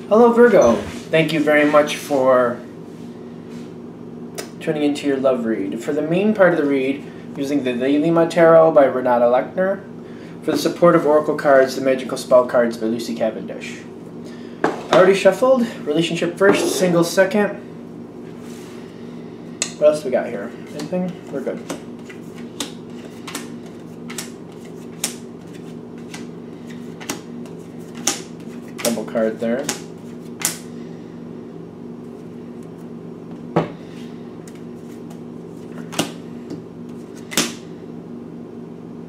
Hello Virgo, thank you very much for tuning into your love read. For the main part of the read, using the Lima Tarot by Renata Lechner. For the supportive oracle cards, the magical spell cards by Lucy Cavendish. I already shuffled. Relationship first, single second. What else we got here? Anything? We're good. Double card there.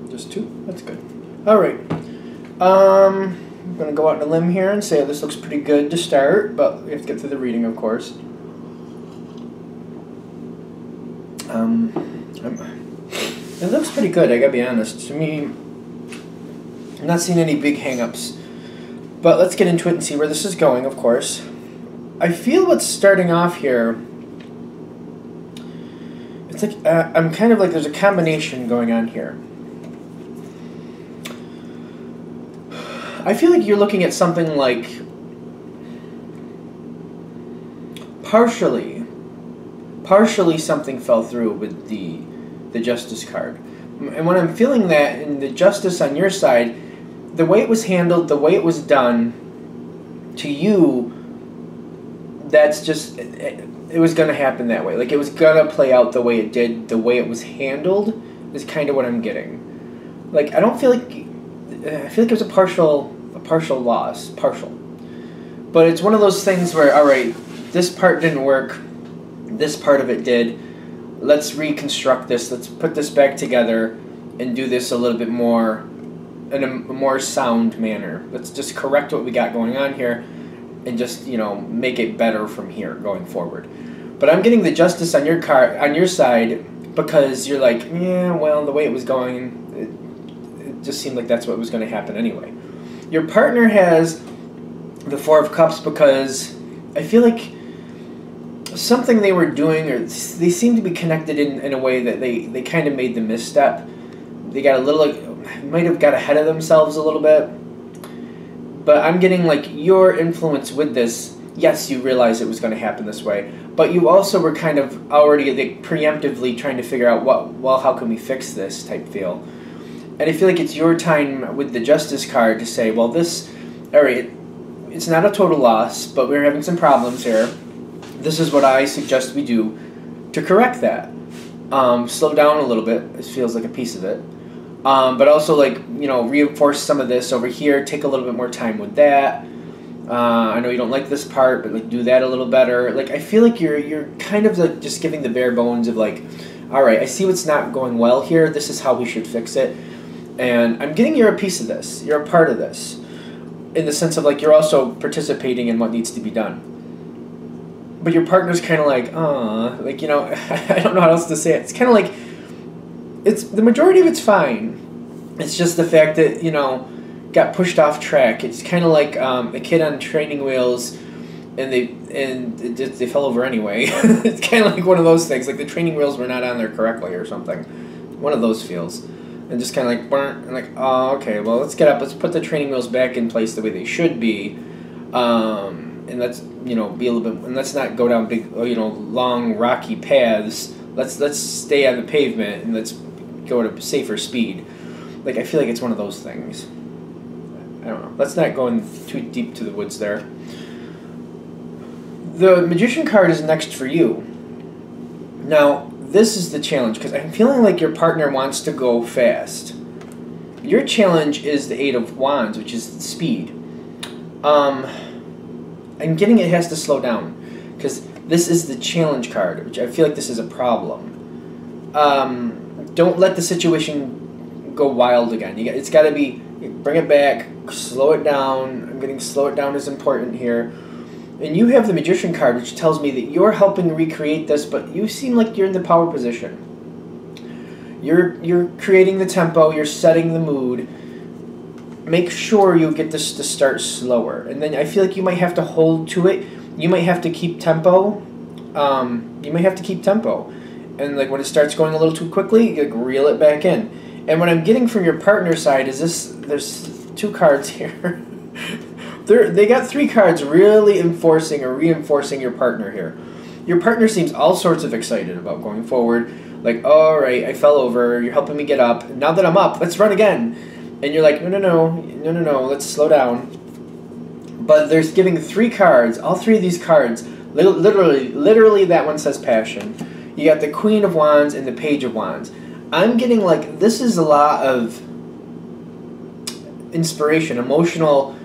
Just two? That's good. Alright. I'm going to go out on a limb here and say this looks pretty good to start, but we have to get through the reading, of course. It looks pretty good, I gotta be honest. To me, I'm not seeing any big hang-ups. But let's get into it and see where this is going, of course. I feel what's starting off here, it's like, I'm kind of like there's a combination going on here. I feel like you're looking at something like partially something fell through with the Justice card. And when I'm feeling that in the Justice on your side, the way it was handled, the way it was done, to you, that's just, it was going to happen that way. Like, it was going to play out the way it did, the way it was handled is kind of what I'm getting. Like, I don't feel like, I feel like it was a partial loss, but it's one of those things where, all right, this part didn't work, this part of it did, let's reconstruct this, let's put this back together and do this a little bit more in a more sound manner. Let's just correct what we got going on here and just, you know, make it better from here going forward. But I'm getting the Justice on your side because you're like, yeah, well, the way it was going, it just seemed like that's what was going to happen anyway. Your partner has the Four of Cups because I feel like something they were doing, or they seem to be connected in a way that they kind of made the misstep. They got a little, like, might have got ahead of themselves a little bit. But I'm getting like your influence with this. Yes, you realized it was going to happen this way, but you also were kind of already like, preemptively trying to figure out how can we fix this type feel. And I feel like it's your time with the Justice card to say, well, this, all right, it's not a total loss, but we're having some problems here. This is what I suggest we do to correct that. Slow down a little bit. It feels like a piece of it. But also, like, you know, reinforce some of this over here. Take a little bit more time with that. I know you don't like this part, but like do that a little better. Like, I feel like you're kind of like just giving the bare bones of like, all right, I see what's not going well here. This is how we should fix it. And I'm getting you're a piece of this. You're a part of this. In the sense of like you're also participating in what needs to be done. But your partner's kind of like, like, you know, I don't know how else to say it. It's kind of like, it's the majority of it's fine. It's just the fact that, you know, got pushed off track. It's kind of like a kid on training wheels, and they fell over anyway. It's kind of like one of those things. Like the training wheels were not on there correctly or something. One of those feels. And just kind of like, and like, oh, okay, well, let's get up. Let's put the training wheels back in place the way they should be. And let's, you know, be a little bit, and let's not go down big, you know, long rocky paths. Let's stay on the pavement and let's go at a safer speed. Like, I feel like it's one of those things. I don't know. Let's not go in too deep to the woods there. The Magician card is next for you. Now, this is the challenge, because I'm feeling like your partner wants to go fast. Your challenge is the Eight of Wands, which is speed. I'm getting it has to slow down, because this is the challenge card, which I feel like this is a problem. Don't let the situation go wild again. It's got to be, bring it back, slow it down. I'm getting slow it down is important here. And you have the Magician card, which tells me that you're helping recreate this, but you seem like you're in the power position. You're creating the tempo, you're setting the mood. Make sure you get this to start slower. And then I feel like you might have to hold to it. You might have to keep tempo. And like when it starts going a little too quickly, you like reel it back in. And what I'm getting from your partner side is this, there's two cards here. They got 3 cards really enforcing or reinforcing your partner here. Your partner seems all sorts of excited about going forward. Like, all right, I fell over. You're helping me get up. Now that I'm up, let's run again. And you're like, no, let's slow down. But there's giving 3 cards. All 3 of these cards, literally that one says passion. You got the Queen of Wands and the Page of Wands. I'm getting like, this is a lot of inspiration, emotional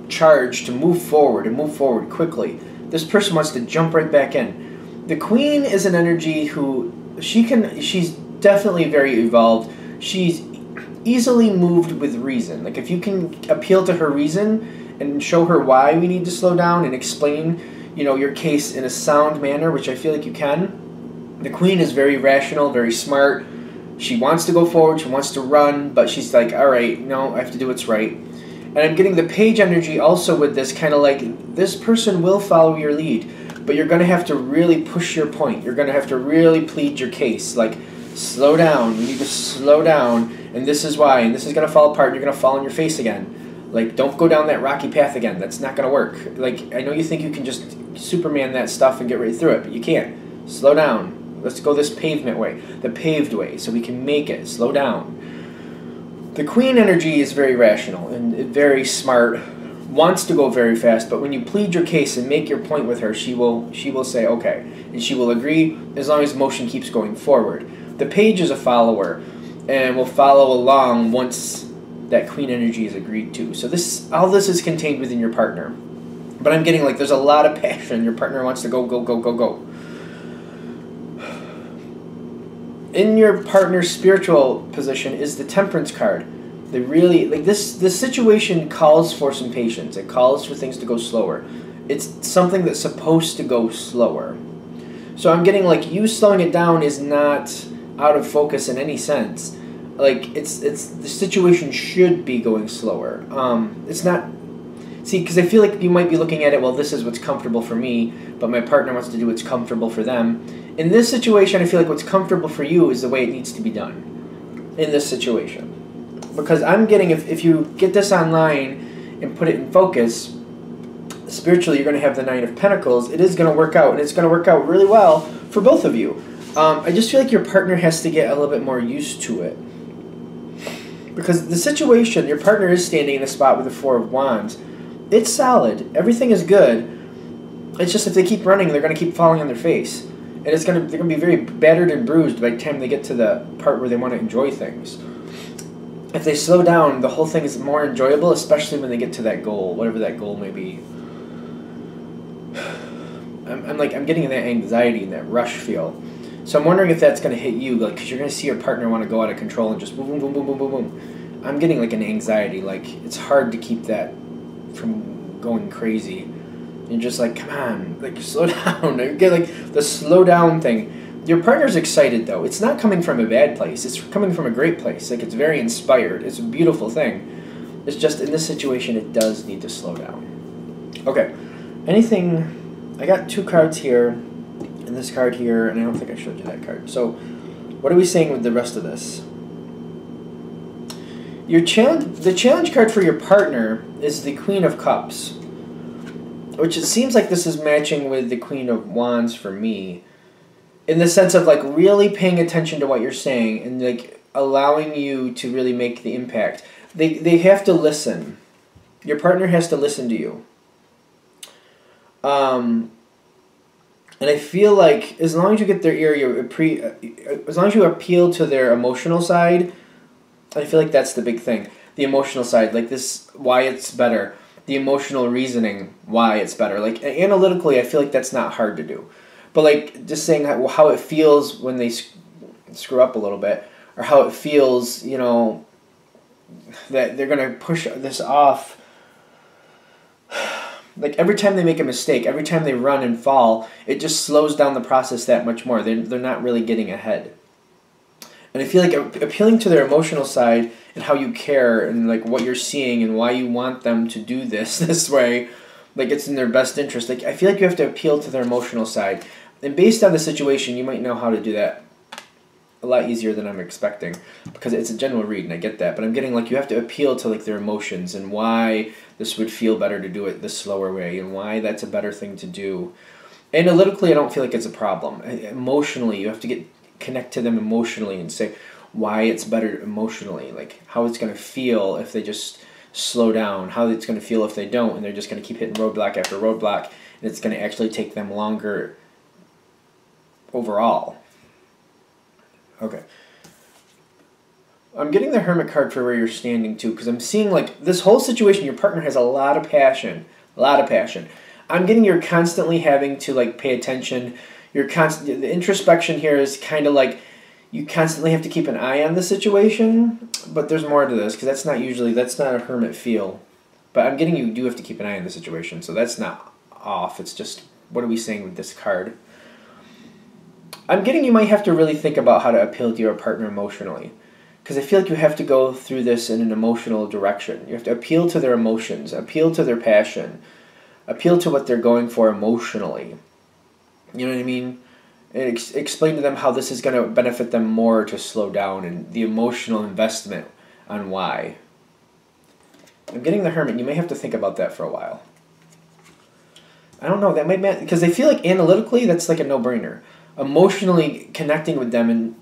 charge to move forward and move forward quickly. This person wants to jump right back in. The Queen is an energy who she's definitely very evolved. She's easily moved with reason. Like if you can appeal to her reason and show her why we need to slow down and explain, your case in a sound manner, which I feel like you can. The Queen is very rational, very smart. She wants to go forward, she wants to run, but she's like, all right, no, I have to do what's right. And I'm getting the Page energy also with this, kind of like, this person will follow your lead, but you're going to have to really push your point. You're going to have to really plead your case. Like, slow down. You need to slow down, and this is why, and this is going to fall apart, and you're going to fall on your face again. Like, don't go down that rocky path again. That's not going to work. Like, I know you think you can just Superman that stuff and get right through it, but you can't. Slow down. Let's go this pavement way, the paved way, so we can make it. Slow down. The Queen energy is very rational and very smart, wants to go very fast, but when you plead your case and make your point with her, she will say okay, and she will agree as long as motion keeps going forward. The Page is a follower and will follow along once that Queen energy is agreed to. So all this is contained within your partner. But I'm getting like there's a lot of passion. Your partner wants to go, go, go, go, go. In your partner's spiritual position is the Temperance card. They really, like this situation calls for some patience. It calls for things to go slower. It's something that's supposed to go slower. So I'm getting like you slowing it down is not out of focus in any sense. Like it's the situation should be going slower. It's not, see, because I feel like you might be looking at it, well, this is what's comfortable for me, but my partner wants to do what's comfortable for them. In this situation, I feel like what's comfortable for you is the way it needs to be done in this situation. Because I'm getting, if you get this online and put it in focus, spiritually you're going to have the Nine of Pentacles. It is going to work out, and it's going to work out really well for both of you. I just feel like your partner has to get a little bit more used to it. Because the situation, your partner is standing in a spot with the Four of Wands. It's solid. Everything is good. It's just if they keep running, they're going to keep falling on their face. And they're going to be very battered and bruised by the time they get to the part where they want to enjoy things. If they slow down, the whole thing is more enjoyable, especially when they get to that goal, whatever that goal may be. I'm getting that anxiety and that rush feel. So I'm wondering if that's going to hit you, like, because you're going to see your partner want to go out of control and just boom, boom, boom, boom, boom, boom, boom. I'm getting like an anxiety, like it's hard to keep that from going crazy. You're just like, come on, like slow down. You get like the slow down thing. Your partner's excited though. It's not coming from a bad place. It's coming from a great place. Like it's very inspired. It's a beautiful thing. It's just in this situation, it does need to slow down. Okay, anything? I got 2 cards here, and this card here, and I don't think I showed you that card. So, what are we saying with the rest of this? The challenge card for your partner is the Queen of Cups, which it seems like this is matching with the Queen of Wands for me, in the sense of like really paying attention to what you're saying and like allowing you to really make the impact. They have to listen. Your partner has to listen to you. And I feel like as long as you get their ear, as long as you appeal to their emotional side, I feel like that's the big thing. The emotional side, like this, why it's better. The emotional reasoning, why it's better. Like analytically, I feel like that's not hard to do. But like just saying how it feels when they screw up a little bit, or how it feels, you know, that they're going to push this off. Like every time they make a mistake, every time they run and fall, it just slows down the process that much more. They're not really getting ahead. And I feel like appealing to their emotional side and how you care and like what you're seeing and why you want them to do this way, like it's in their best interest. Like I feel like you have to appeal to their emotional side. And based on the situation, you might know how to do that. a lot easier than I'm expecting, because it's a general read and I get that, but I'm getting like you have to appeal to like their emotions and why this would feel better to do it the slower way and why that's a better thing to do. Analytically, I don't feel like it's a problem. Emotionally, you have to connect to them emotionally and say why it's better emotionally, like how it's going to feel if they just slow down, how it's going to feel if they don't, and they're just going to keep hitting roadblock after roadblock, and it's going to actually take them longer overall. Okay. I'm getting the Hermit card for where you're standing too, because I'm seeing like this whole situation, your partner has a lot of passion, a lot of passion. I'm getting you're constantly having to like pay attention. The introspection here is kind of like you constantly have to keep an eye on the situation, but there's more to this because that's not a Hermit feel. But I'm getting you do have to keep an eye on the situation, so that's not off. It's just, what are we saying with this card? I'm getting you might have to really think about how to appeal to your partner emotionally, because I feel like you have to go through this in an emotional direction. You have to appeal to their emotions, appeal to their passion, appeal to what they're going for emotionally. You know what I mean? And explain to them how this is going to benefit them more to slow down and the emotional investment on why. I'm getting the Hermit. You may have to think about that for a while. I don't know. That might matter because I feel like analytically that's like a no-brainer. Emotionally connecting with them and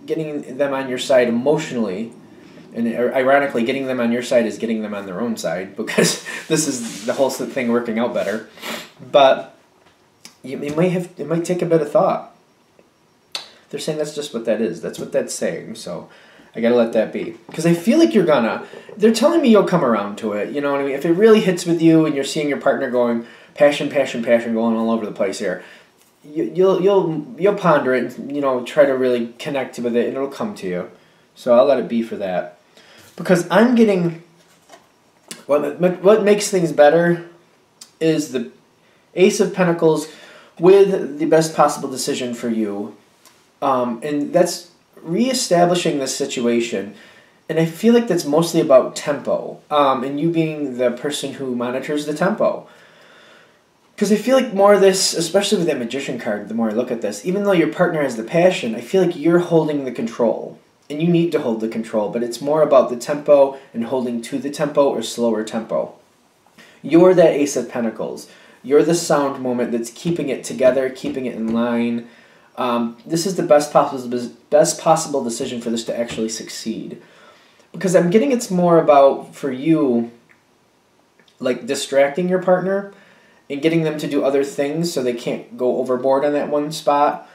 getting them on your side emotionally, and ironically getting them on your side is getting them on their own side because this is the whole thing working out better. But it might take a bit of thought. They're saying that's just what that is. That's what that's saying. So I gotta let that be. Because I feel like they're telling me you'll come around to it. You know what I mean? If it really hits with you and you're seeing your partner going passion, passion, passion going all over the place here, you'll ponder it and, try to really connect with it and it'll come to you. So I'll let it be for that. Because I'm getting, what makes things better is the Ace of Pentacles with the best possible decision for you. And that's reestablishing this situation. And I feel like that's mostly about tempo. And you being the person who monitors the tempo. Because I feel like more of this, especially with that Magician card, the more I look at this, even though your partner has the passion, I feel like you're holding the control. And you need to hold the control, but it's more about the tempo and holding to the tempo or slower tempo. You're that Ace of Pentacles. You're the sound moment that's keeping it together, keeping it in line. This is the best possible decision for this to actually succeed. Because I'm getting it's more about, for you, like distracting your partner and getting them to do other things so they can't go overboard on that one spot.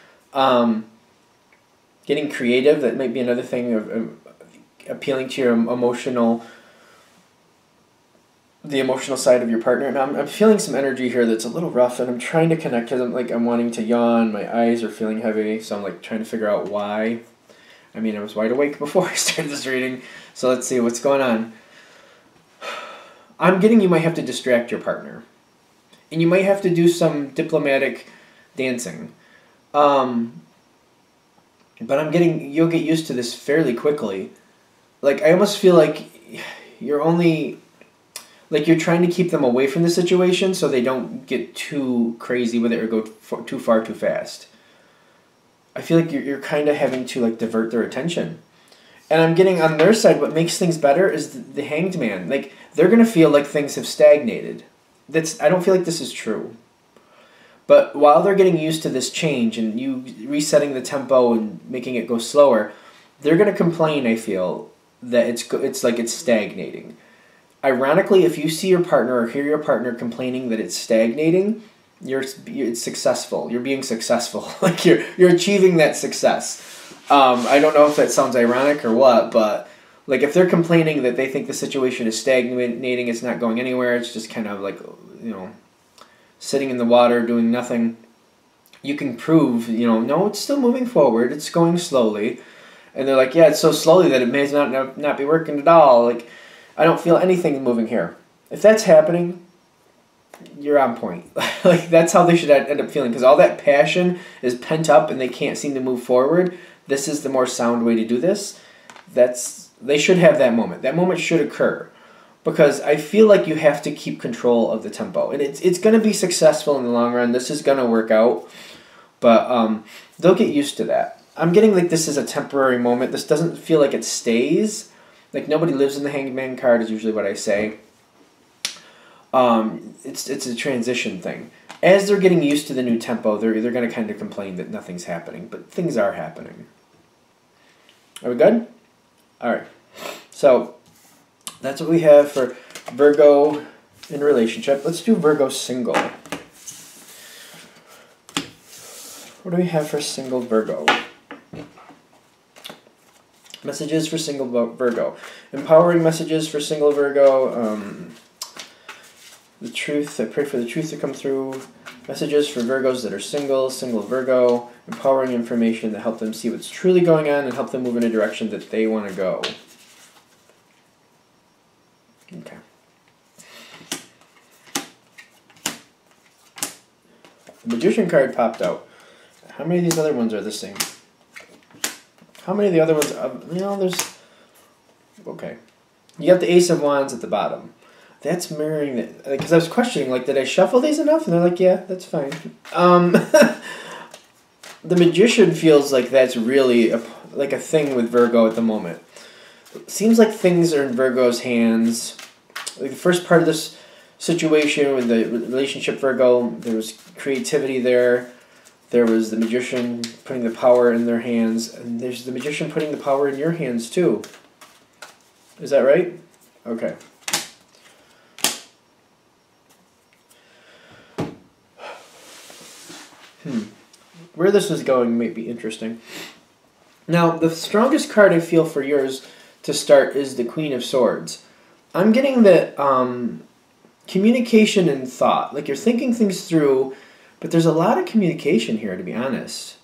Getting creative, that might be another thing of appealing to your the emotional side of your partner. And I'm feeling some energy here that's a little rough, and I'm trying to connect because I'm wanting to yawn. My eyes are feeling heavy, so I'm like trying to figure out why. I mean, I was wide awake before I started this reading, so let's see what's going on. I'm getting you might have to distract your partner, and you might have to do some diplomatic dancing. But I'm getting you'll get used to this fairly quickly. Like, I almost feel like you're only... like you're trying to keep them away from the situation so they don't get too crazy with it or go too far too fast. I feel like you're kind of having to like divert their attention. And I'm getting on their side, what makes things better is the Hanged Man. Like, they're going to feel like things have stagnated. I don't feel like this is true. But while they're getting used to this change and you resetting the tempo and making it go slower, they're going to complain, I feel, that it's like it's stagnating. Ironically, if you see your partner or hear your partner complaining that it's stagnating, it's successful. You're being successful. Like you're achieving that success. I don't know if that sounds ironic or what, but like if they're complaining that they think the situation is stagnating, it's not going anywhere, it's just kind of like, sitting in the water doing nothing, you can prove, no, it's still moving forward, it's going slowly. And they're like, yeah, it's so slowly that it may not be working at all. Like, I don't feel anything moving here. If that's happening, you're on point. Like, that's how they should end up feeling, because all that passion is pent up and they can't seem to move forward. This is the more sound way to do this. They should have that moment. That moment should occur, because I feel like you have to keep control of the tempo. And it's going to be successful in the long run. This is going to work out, but they'll get used to that. I'm getting like this is a temporary moment. This doesn't feel like it stays. Like nobody lives in the Hangman card is usually what I say. It's a transition thing. As they're getting used to the new tempo, they're going to kind of complain that nothing's happening, but things are happening. Are we good? All right. So that's what we have for Virgo in relationship. Let's do Virgo single. What do we have for single Virgo? Messages for single Virgo. Empowering messages for single Virgo. The truth, I pray for the truth to come through. Messages for Virgos that are single Virgo. Empowering information that help them see what's truly going on and help them move in a direction that they want to go. Okay. The Magician card popped out. How many of these other ones are the same? How many of the other ones, there's... Okay. You got the Ace of Wands at the bottom. That's mirroring it. Because I was questioning, like, did I shuffle these enough? And they're like, yeah, that's fine. The Magician feels like that's really like a thing with Virgo at the moment. It seems like things are in Virgo's hands. Like the first part of this situation with the relationship Virgo, there was creativity there. There was the Magician putting the power in their hands. And there's the Magician putting the power in your hands, too. Is that right? Okay. Where this is going might be interesting. Now, the strongest card I feel for yours to start is the Queen of Swords. I'm getting the communication and thought. Like you're thinking things through, but there's a lot of communication here, to be honest.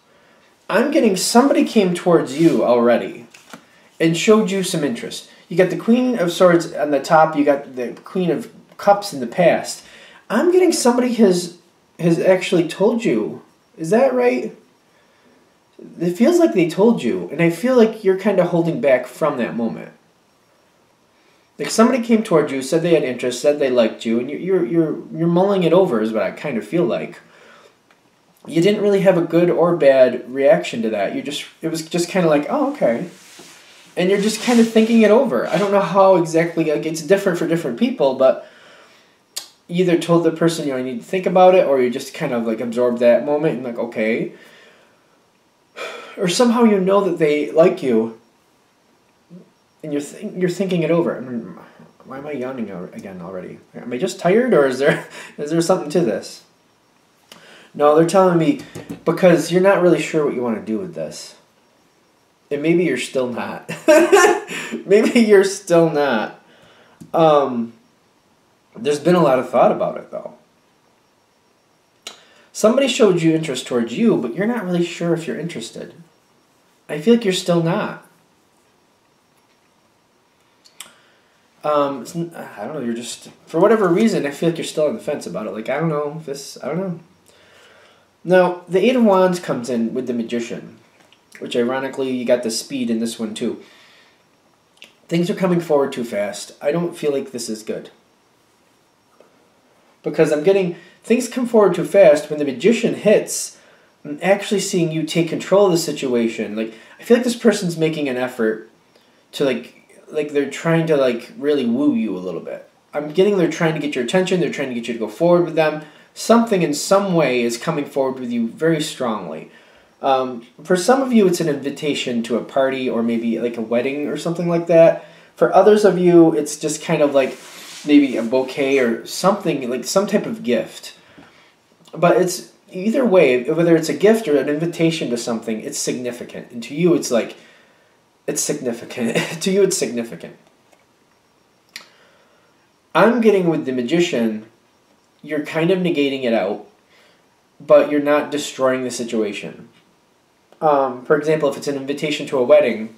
I'm getting somebody came towards you already and showed you some interest. You got the Queen of Swords on the top. You got the Queen of Cups in the past. I'm getting somebody has actually told you. Is that right? It feels like they told you, and I feel like you're kind of holding back from that moment. Like somebody came toward you, said they had interest, said they liked you, and you're mulling it over is what I kind of feel like. You didn't really have a good or bad reaction to that. It was just kind of like, oh, okay. And you're just kind of thinking it over. I don't know how exactly, like it's different for different people, but you either told the person, you need to think about it, or you just kind of like absorbed that moment and like, okay. Or somehow you know that they like you, and you're thinking it over. Why am I yawning again already? Am I just tired, or is there something to this? No, they're telling me because you're not really sure what you want to do with this. And maybe you're still not. Maybe you're still not. There's been a lot of thought about it, though. Somebody showed you interest towards you, but you're not really sure if you're interested. I feel like you're still not. I don't know, you're just... For whatever reason, I feel like you're still on the fence about it. Like, I don't know if this... I don't know. Now, the Eight of Wands comes in with the Magician, which ironically, you got the speed in this one, too. Things are coming forward too fast. I don't feel like this is good. Because I'm getting... Things come forward too fast. When the Magician hits, I'm actually seeing you take control of the situation. Like, I feel like this person's making an effort to, like they're trying to, like, really woo you a little bit. I'm getting they're trying to get your attention. They're trying to get you to go forward with them. Something in some way is coming forward with you very strongly. For some of you, it's an invitation to a party or maybe, like, a wedding or something like that. For others of you, it's just kind of, like, maybe a bouquet or something, like some type of gift. But it's either way, whether it's a gift or an invitation to something, it's significant. And to you, it's like, it's significant. To you, it's significant. I'm getting with the Magician, you're kind of negating it out, but you're not destroying the situation. For example, if it's an invitation to a wedding,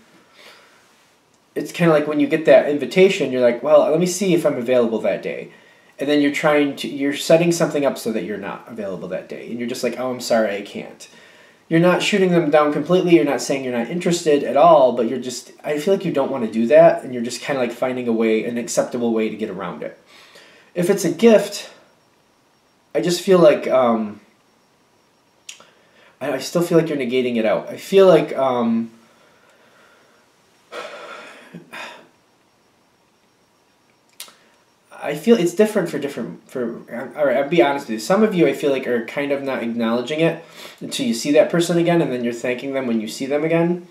it's kind of like when you get that invitation, you're like, well, let me see if I'm available that day. And then you're setting something up so that you're not available that day. And you're just like, oh, I'm sorry, I can't. You're not shooting them down completely. You're not saying you're not interested at all, but you're just, I feel like you don't want to do that. And you're just kind of like finding a way, an acceptable way to get around it. If it's a gift, I just feel like, I still feel like you're negating it out. I feel like I feel it's different for different all right, I'll be honest with you. Some of you I feel like are kind of not acknowledging it until you see that person again, and then you're thanking them when you see them again.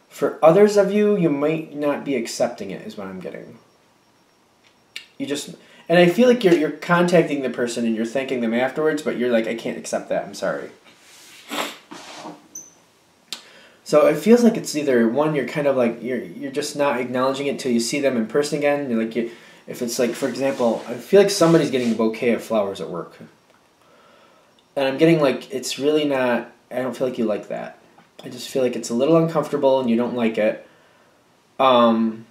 For others of you, you might not be accepting it, is what I'm getting. You just, and I feel like you're contacting the person and you're thanking them afterwards, but you're like, I can't accept that, I'm sorry. So it feels like it's either one, you're kind of like, you're just not acknowledging it till you see them in person again. You're like, if it's like, for example, I feel like somebody's getting a bouquet of flowers at work. And I'm getting like, it's really not, I don't feel like you like that. I just feel like it's a little uncomfortable and you don't like it. And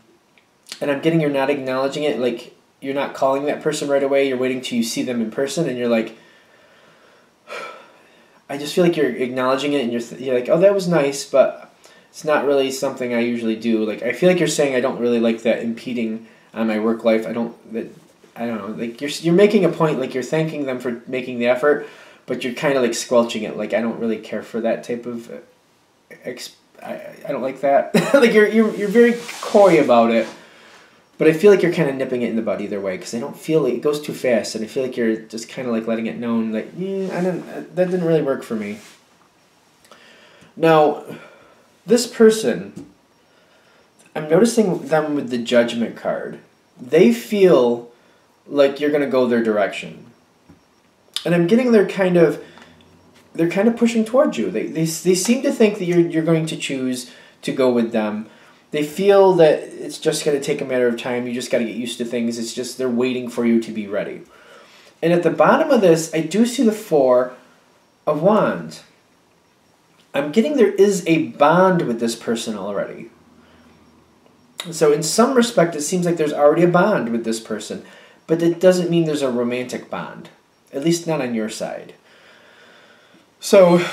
I'm getting you're not acknowledging it, like you're not calling that person right away, you're waiting till you see them in person and you're like, I just feel like you're acknowledging it and you're like, oh, that was nice, but it's not really something I usually do. Like, I feel like you're saying I don't really like that impeding on my work life. I don't know. Like, you're making a point, like you're thanking them for making the effort, but you're kind of like squelching it. Like, I don't really care for that type of, I don't like that. Like, you're very coy about it. But I feel like you're kind of nipping it in the bud either way, because I don't feel like it goes too fast, and I feel like you're just kind of like letting it known, like, that didn't really work for me. Now, this person, I'm noticing them with the Judgment card. They feel like you're going to go their direction. And I'm getting they're kind of pushing towards you. They seem to think that you're going to choose to go with them. They feel that it's just going to take a matter of time. You just got to get used to things. It's just they're waiting for you to be ready. And at the bottom of this, I do see the Four of Wands. I'm getting there is a bond with this person already. So in some respect, it seems like there's already a bond with this person. But it doesn't mean there's a romantic bond. At least not on your side. So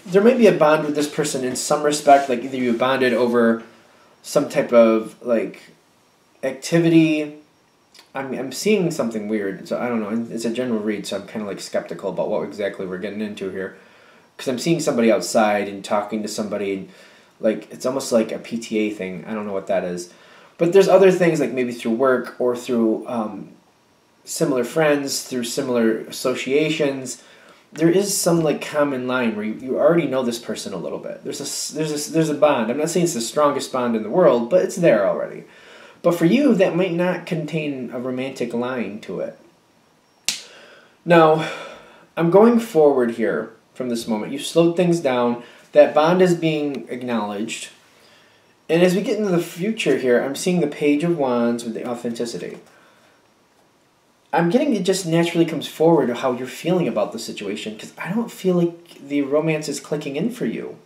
there may be a bond with this person in some respect. Like either you bonded over some type of like activity. I'm seeing something weird, so I don't know. It's a general read, so I'm kind of like skeptical about what exactly we're getting into here, because I'm seeing somebody outside and talking to somebody, and like it's almost like a PTA thing. I don't know what that is, but there's other things like maybe through work or through similar friends, through similar associations. There is some like common line where you already know this person a little bit. There's a bond. I'm not saying it's the strongest bond in the world, but it's there already. But for you, that might not contain a romantic line to it. Now, I'm going forward here from this moment. You've slowed things down. That bond is being acknowledged. And as we get into the future here, I'm seeing the Page of Wands with the authenticity. I'm getting it just naturally comes forward of how you're feeling about the situation, because I don't feel like the romance is clicking in for you.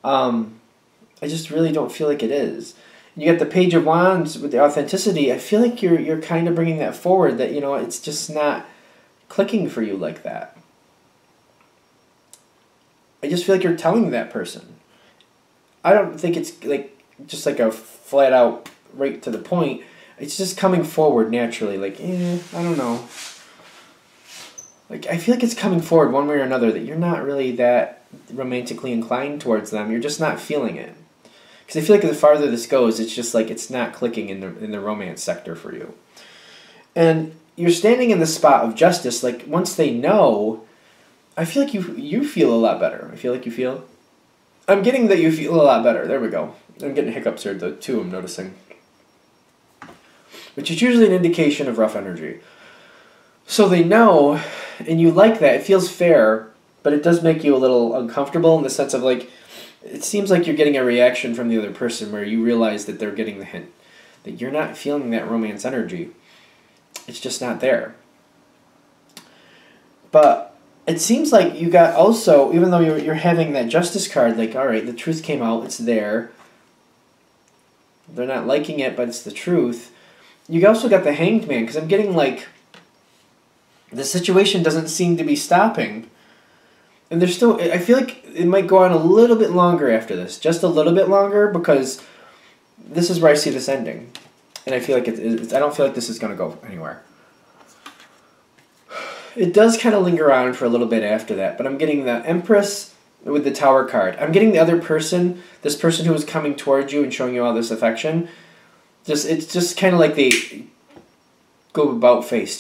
I just really don't feel like it is. You get the Page of Wands with the authenticity. I feel like you're kind of bringing that forward, that, you know, it's just not clicking for you like that. I just feel like you're telling that person. I don't think it's like just like a flat out right to the point. It's just coming forward naturally, like, I don't know. Like, I feel like it's coming forward one way or another that you're not really that romantically inclined towards them. You're just not feeling it. Because I feel like the farther this goes, it's just like it's not clicking in the romance sector for you. And you're standing in the spot of justice, like, once they know, I feel like you feel a lot better. I feel like you feel... I'm getting that you feel a lot better. There we go. I'm getting hiccups here, too, I'm noticing. Which is usually an indication of rough energy. So they know, and you like that. It feels fair, but it does make you a little uncomfortable in the sense of, like, it seems like you're getting a reaction from the other person where you realize that they're getting the hint. That you're not feeling that romance energy. It's just not there. But it seems like you got also, even though you're having that Justice card, like, all right, the truth came out, it's there. They're not liking it, but it's the truth. You also got the Hanged Man, because I'm getting, like, the situation doesn't seem to be stopping. And there's still, I feel like it might go on a little bit longer after this. Just a little bit longer, because this is where I see this ending. And I feel like I don't feel like this is going to go anywhere. It does kind of linger on for a little bit after that, but I'm getting the Empress with the Tower card. I'm getting the other person, this person who was coming towards you and showing you all this affection. It's just kind of like they go about face.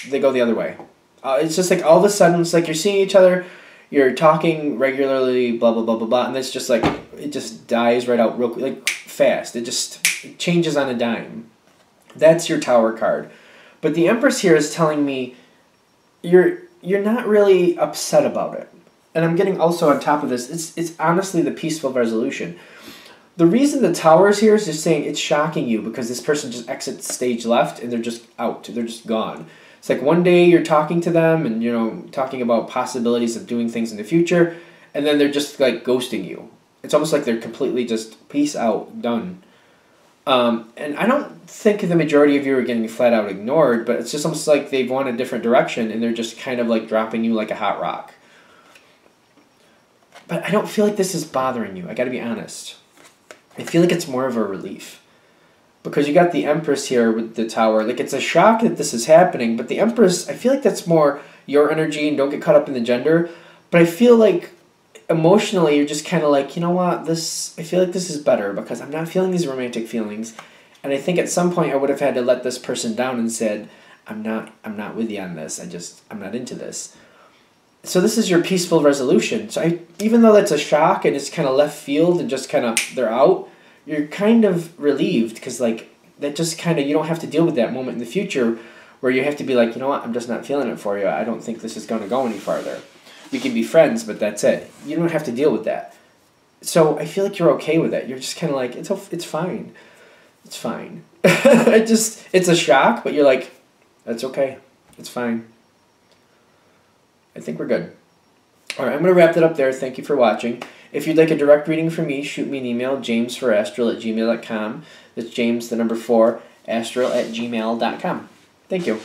They go the other way. It's just like all of a sudden, it's like you're seeing each other, you're talking regularly, blah, blah, blah, blah, blah, and it's just like, it just dies right out real quick, like fast. It changes on a dime. That's your Tower card. But the Empress here is telling me you're not really upset about it. And I'm getting also on top of this, it's honestly the peaceful resolution. The reason the Tower is here is just saying it's shocking you because this person just exits stage left and they're just out. They're just gone. It's like one day you're talking to them and, talking about possibilities of doing things in the future, and then they're just like ghosting you. It's almost like they're completely just peace out, done. And I don't think the majority of you are getting flat out ignored, but it's just almost like they've gone a different direction and they're just kind of like dropping you like a hot rock. But I don't feel like this is bothering you. I gotta be honest. I feel like it's more of a relief. Because you got the Empress here with the Tower. Like, it's a shock that this is happening, but the Empress, I feel like that's more your energy, and don't get caught up in the gender. But I feel like emotionally you're just kind of like, you know what, I feel like this is better because I'm not feeling these romantic feelings. And I think at some point I would have had to let this person down and said, I'm not with you on this. I'm not into this. So this is your peaceful resolution. So even though that's a shock and it's kind of left field and just kind of, they're out, you're kind of relieved because like that just kind of, you don't have to deal with that moment in the future where you have to be like, you know what, I'm just not feeling it for you. I don't think this is going to go any farther. We can be friends, but that's it. You don't have to deal with that. So I feel like you're okay with it. You're just kind of like, it's fine. It's fine. It's a shock, but you're like, that's okay. It's fine. I think we're good. All right, I'm going to wrap that up there. Thank you for watching. If you'd like a direct reading from me, shoot me an email, jamesforastral@gmail.com. That's James, the number 4, astral@gmail.com. Thank you.